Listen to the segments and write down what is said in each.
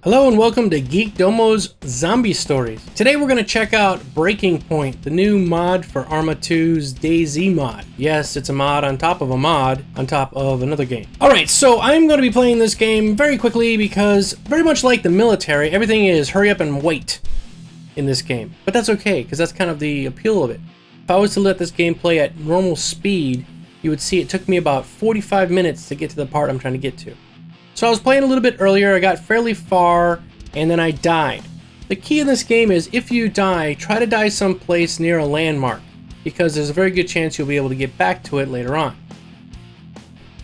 Hello and welcome to Geek Domo's Zombie Stories. Today we're going to check out Breakpoint, the new mod for Arma 2's DayZ mod. Yes, it's a mod on top of a mod on top of another game. Alright, so I'm going to be playing this game very quickly because very much like the military, everything is hurry up and wait in this game. But that's okay, because that's kind of the appeal of it. If I was to let this game play at normal speed, you would see it took me about 45 minutes to get to the part I'm trying to get to. So I was playing a little bit earlier, I got fairly far, and then I died. The key in this game is if you die, try to die someplace near a landmark, because there's a very good chance you'll be able to get back to it later on.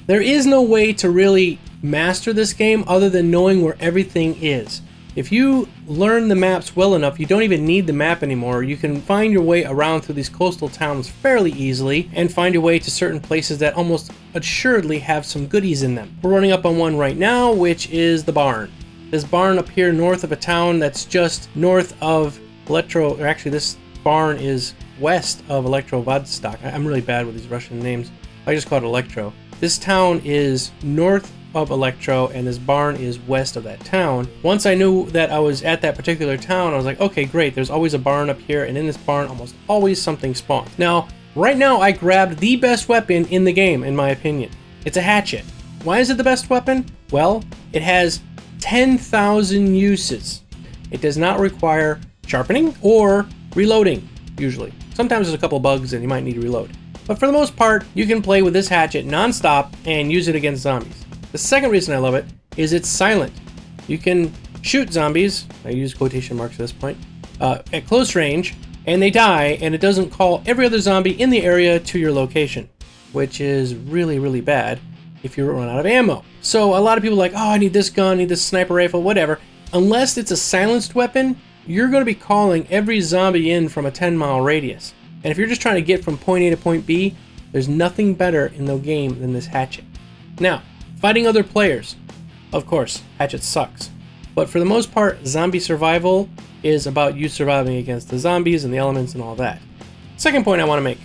There is no way to really master this game other than knowing where everything is. If you learn the maps well enough, you don't even need the map anymore. You can find your way around through these coastal towns fairly easily and find your way to certain places that almost assuredly have some goodies in them. We're running up on one right now, which is the barn. This barn up here north of a town that's just north of or actually this barn is west of Electro-Vostok. I'm really bad with these Russian names. I just call it Electro. This town is north of Electro and this barn is west of that town. Once I knew that I was at that particular town, I was like, okay, great, there's always a barn up here, and in this barn almost always something spawns. Now, right now I grabbed the best weapon in the game, in my opinion. It's a hatchet. Why is it the best weapon? Well, it has 10,000 uses. It does not require sharpening or reloading, usually. Sometimes there's a couple bugs and you might need to reload. But for the most part, you can play with this hatchet non-stop and use it against zombies. The second reason I love it is it's silent. You can shoot zombies, I use quotation marks at this point, at close range, and they die, and it doesn't call every other zombie in the area to your location, which is really, really bad if you run out of ammo. So a lot of people are like, oh, I need this gun, I need this sniper rifle, whatever. Unless it's a silenced weapon, you're going to be calling every zombie in from a 10-mile radius. And if you're just trying to get from point A to point B, there's nothing better in the game than this hatchet. Now, fighting other players, of course, hatchet sucks. But for the most part, zombie survival is about you surviving against the zombies and the elements and all that. Second point I want to make,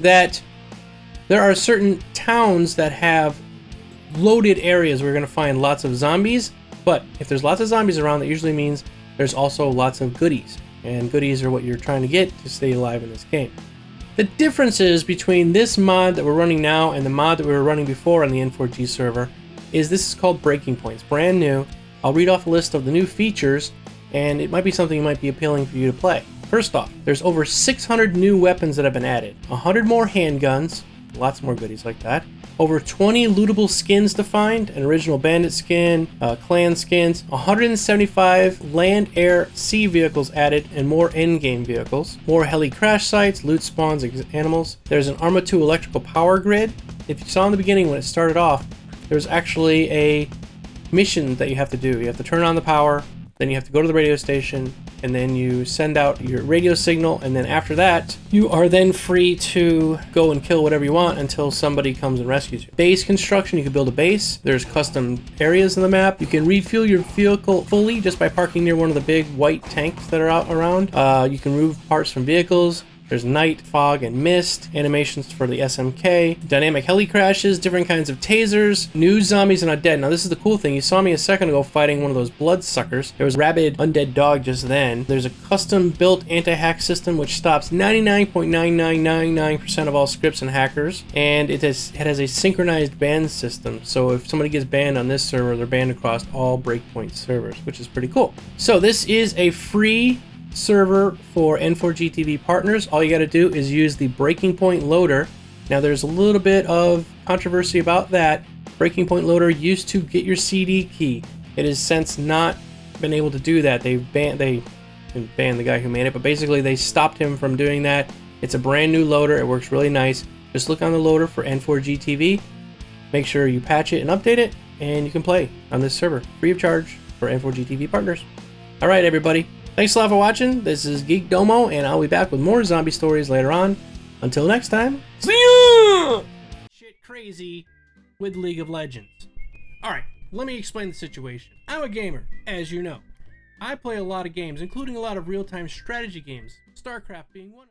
that there are certain towns that have loaded areas where you're going to find lots of zombies, but if there's lots of zombies around, that usually means there's also lots of goodies. And goodies are what you're trying to get to stay alive in this game. The differences between this mod that we're running now and the mod that we were running before on the N4G server is this is called Breakpoint. It's brand new. I'll read off a list of the new features, and it might be something that might be appealing for you to play. First off, there's over 600 new weapons that have been added, 100 more handguns, lots more goodies like that, over 20 lootable skins to find, an original bandit skin, clan skins, 175 land, air, sea vehicles added, and more in-game vehicles, more heli crash sites, loot spawns, animals. There's an Arma 2 electrical power grid. If you saw in the beginning when it started off, there's actually a mission that you have to do. You have to turn on the power, then you have to go to the radio station, and then you send out your radio signal, and then after that, you are then free to go and kill whatever you want until somebody comes and rescues you. Base construction, you can build a base. There's custom areas in the map. You can refuel your vehicle fully just by parking near one of the big white tanks that are out around. You can remove parts from vehicles. There's night, fog, and mist, animations for the SMK, dynamic heli crashes, different kinds of tasers, new zombies and undead. Now this is the cool thing, you saw me a second ago fighting one of those bloodsuckers. There was a rabid undead dog just then. There's a custom built anti-hack system which stops 99.9999% of all scripts and hackers, and it has a synchronized ban system, so if somebody gets banned on this server, they're banned across all Breakpoint servers, which is pretty cool. So this is a free server for N4G TV partners. All you got to do is use the Breakpoint loader. Now there's a little bit of controversy about that. Breakpoint loader used to get your CD key. It has since not been able to do that. They banned the guy who made it, but basically they stopped him from doing that. It's a brand new loader. It works really nice. Just look on the loader for N4G TV. Make sure you patch it and update it, and you can play on this server free of charge for N4G TV partners. All right, everybody. Thanks a lot for watching. This is Geek Domo, and I'll be back with more zombie stories later on. Until next time, see ya! Shit crazy with League of Legends. Alright, let me explain the situation. I'm a gamer, as you know. I play a lot of games, including a lot of real-time strategy games, StarCraft being one.